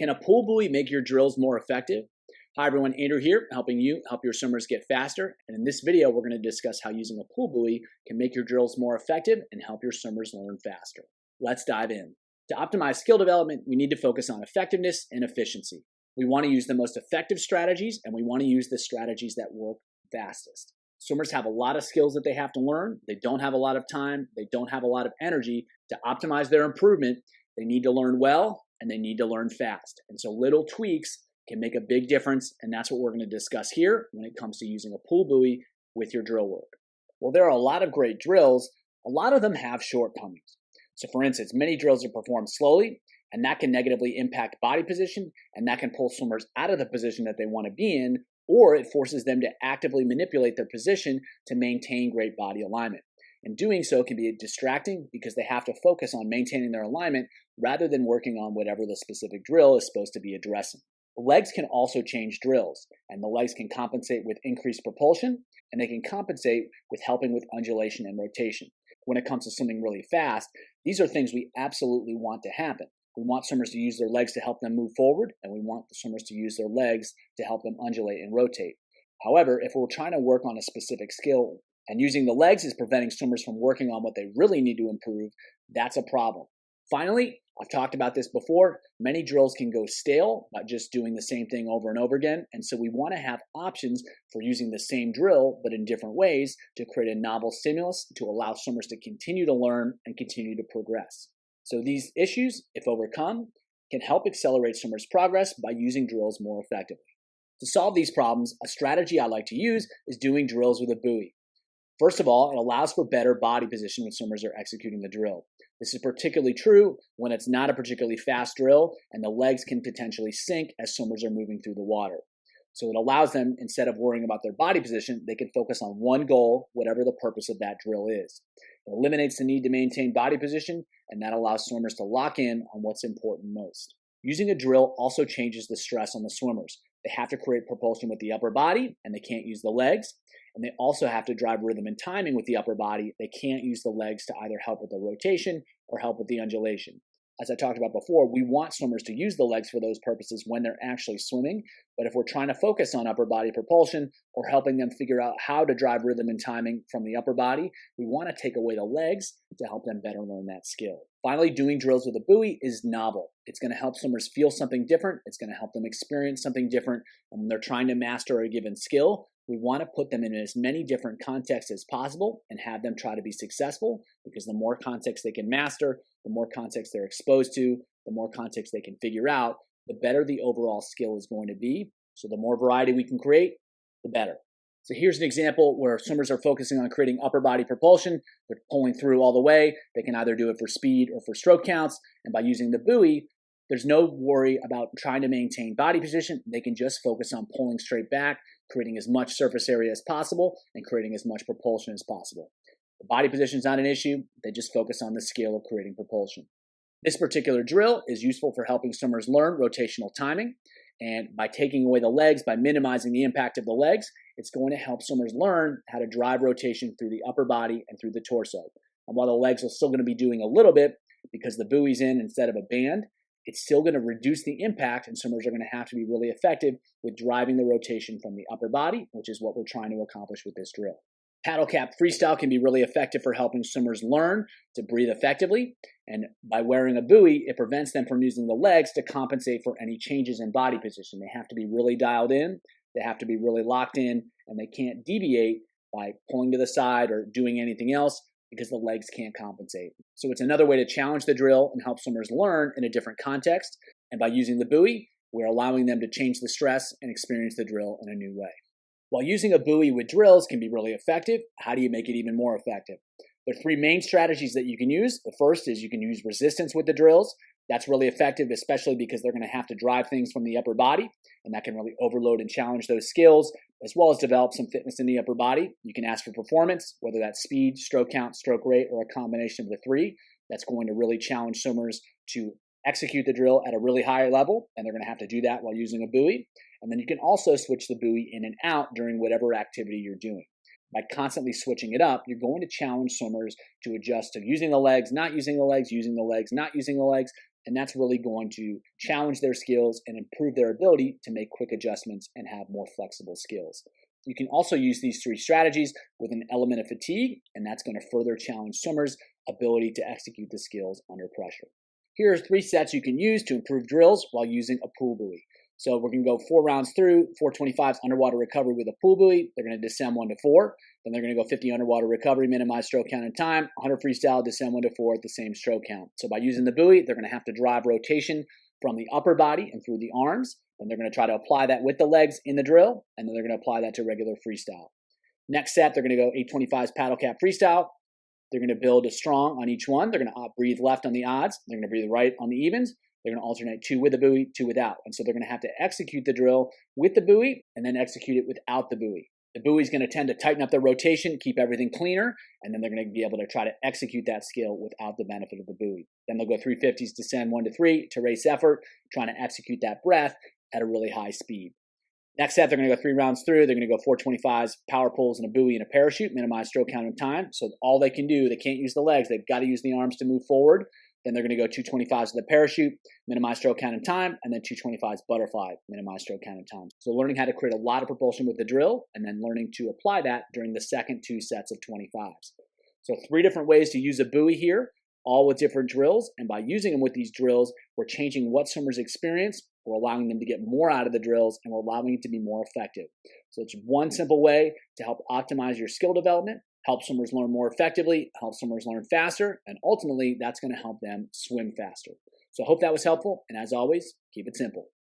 Can a pull buoy make your drills more effective? Hi everyone, Andrew here, helping you help your swimmers get faster. And in this video, we're going to discuss how using a pull buoy can make your drills more effective and help your swimmers learn faster. Let's dive in. To optimize skill development, we need to focus on effectiveness and efficiency. We want to use the most effective strategies, and we want to use the strategies that work fastest. Swimmers have a lot of skills that they have to learn. They don't have a lot of time. They don't have a lot of energy to optimize their improvement. They need to learn well, and they need to learn fast. And so little tweaks can make a big difference, and that's what we're going to discuss here when it comes to using a pull buoy with your drill work. Well, there are a lot of great drills. A lot of them have shortcomings. So for instance, many drills are performed slowly, and that can negatively impact body position, and that can pull swimmers out of the position that they want to be in, or it forces them to actively manipulate their position to maintain great body alignment. And doing so can be distracting because they have to focus on maintaining their alignment rather than working on whatever the specific drill is supposed to be addressing. The legs can also change drills, and the legs can compensate with increased propulsion, and they can compensate with helping with undulation and rotation. When it comes to swimming really fast, these are things we absolutely want to happen. We want swimmers to use their legs to help them move forward, and we want the swimmers to use their legs to help them undulate and rotate. However, if we're trying to work on a specific skill and using the legs is preventing swimmers from working on what they really need to improve, that's a problem. Finally, I've talked about this before, many drills can go stale by just doing the same thing over and over again, and so we want to have options for using the same drill but in different ways to create a novel stimulus to allow swimmers to continue to learn and continue to progress. So these issues, if overcome, can help accelerate swimmers' progress by using drills more effectively. To solve these problems, a strategy I like to use is doing drills with a buoy. First of all, it allows for better body position when swimmers are executing the drill. This is particularly true when it's not a particularly fast drill and the legs can potentially sink as swimmers are moving through the water. So it allows them, instead of worrying about their body position, they can focus on one goal, whatever the purpose of that drill is. It eliminates the need to maintain body position, and that allows swimmers to lock in on what's important most. Using a drill also changes the stress on the swimmers. They have to create propulsion with the upper body, and they can't use the legs. And they also have to drive rhythm and timing with the upper body. They can't use the legs to either help with the rotation or help with the undulation. As I talked about before, we want swimmers to use the legs for those purposes when they're actually swimming. But if we're trying to focus on upper body propulsion or helping them figure out how to drive rhythm and timing from the upper body, we want to take away the legs to help them better learn that skill. Finally, doing drills with a buoy is novel. It's going to help swimmers feel something different. It's going to help them experience something different. And when they're trying to master a given skill, we want to put them in as many different contexts as possible and have them try to be successful, because the more context they can master, the more context they're exposed to, the more context they can figure out, the better the overall skill is going to be. So the more variety we can create, the better. So here's an example where swimmers are focusing on creating upper body propulsion. They're pulling through all the way. They can either do it for speed or for stroke counts. And by using the buoy, there's no worry about trying to maintain body position. They can just focus on pulling straight back, creating as much surface area as possible, and creating as much propulsion as possible. The body position is not an issue. They just focus on the skill of creating propulsion. This particular drill is useful for helping swimmers learn rotational timing. And by taking away the legs, by minimizing the impact of the legs, it's going to help swimmers learn how to drive rotation through the upper body and through the torso. And while the legs are still going to be doing a little bit because the buoy's in instead of a band, it's still going to reduce the impact, and swimmers are going to have to be really effective with driving the rotation from the upper body, which is what we're trying to accomplish with this drill. Paddle cap freestyle can be really effective for helping swimmers learn to breathe effectively, and by wearing a buoy, it prevents them from using the legs to compensate for any changes in body position. They have to be really dialed in, they have to be really locked in, and they can't deviate by pulling to the side or doing anything else, because the legs can't compensate. So it's another way to challenge the drill and help swimmers learn in a different context. And by using the buoy, we're allowing them to change the stress and experience the drill in a new way. While using a buoy with drills can be really effective, how do you make it even more effective? There are three main strategies that you can use. The first is you can use resistance with the drills. That's really effective, especially because they're going to have to drive things from the upper body, and that can really overload and challenge those skills, as well as develop some fitness in the upper body. You can ask for performance, whether that's speed, stroke count, stroke rate, or a combination of the three. That's going to really challenge swimmers to execute the drill at a really high level, and they're going to have to do that while using a buoy. And then you can also switch the buoy in and out during whatever activity you're doing. By constantly switching it up, you're going to challenge swimmers to adjust to using the legs, not using the legs, using the legs, not using the legs, and that's really going to challenge their skills and improve their ability to make quick adjustments and have more flexible skills. You can also use these 3 strategies with an element of fatigue, and that's going to further challenge swimmers' ability to execute the skills under pressure. Here are 3 sets you can use to improve drills while using a pool buoy. So we're going to go 4 rounds through, 425s underwater recovery with a pool buoy. They're going to descend 1 to 4. Then they're going to go 50 underwater recovery, minimize stroke count and time, 100 freestyle, descend 1 to 4 at the same stroke count. So by using the buoy, they're going to have to drive rotation from the upper body and through the arms. Then they're going to try to apply that with the legs in the drill, and then they're going to apply that to regular freestyle. Next set, they're going to go 825s paddle cap freestyle. They're going to build a strong on each one. They're going to breathe left on the odds. They're going to breathe right on the evens. They're going to alternate 2 with the buoy, 2 without. And so they're going to have to execute the drill with the buoy and then execute it without the buoy. The buoy is going to tend to tighten up their rotation, keep everything cleaner, and then they're going to be able to try to execute that skill without the benefit of the buoy. Then they'll go 350s, descend 1 to 3 to race effort, trying to execute that breath at a really high speed. Next set, they're going to go 3 rounds through. They're going to go 425s, power pulls, and a buoy and a parachute, minimize stroke count and time. So all they can do, they can't use the legs. They've got to use the arms to move forward. Then they're going to go 225s with a parachute, minimize stroke count and time, and then 225s butterfly, minimize stroke count and time. So learning how to create a lot of propulsion with the drill, and then learning to apply that during the second 2 sets of 25s. So 3 different ways to use a buoy here, all with different drills. And by using them with these drills, we're changing what swimmers experience. We're allowing them to get more out of the drills, and we're allowing it to be more effective. So it's one simple way to help optimize your skill development, help swimmers learn more effectively, help swimmers learn faster, and ultimately that's going to help them swim faster. So I hope that was helpful, and as always, keep it simple.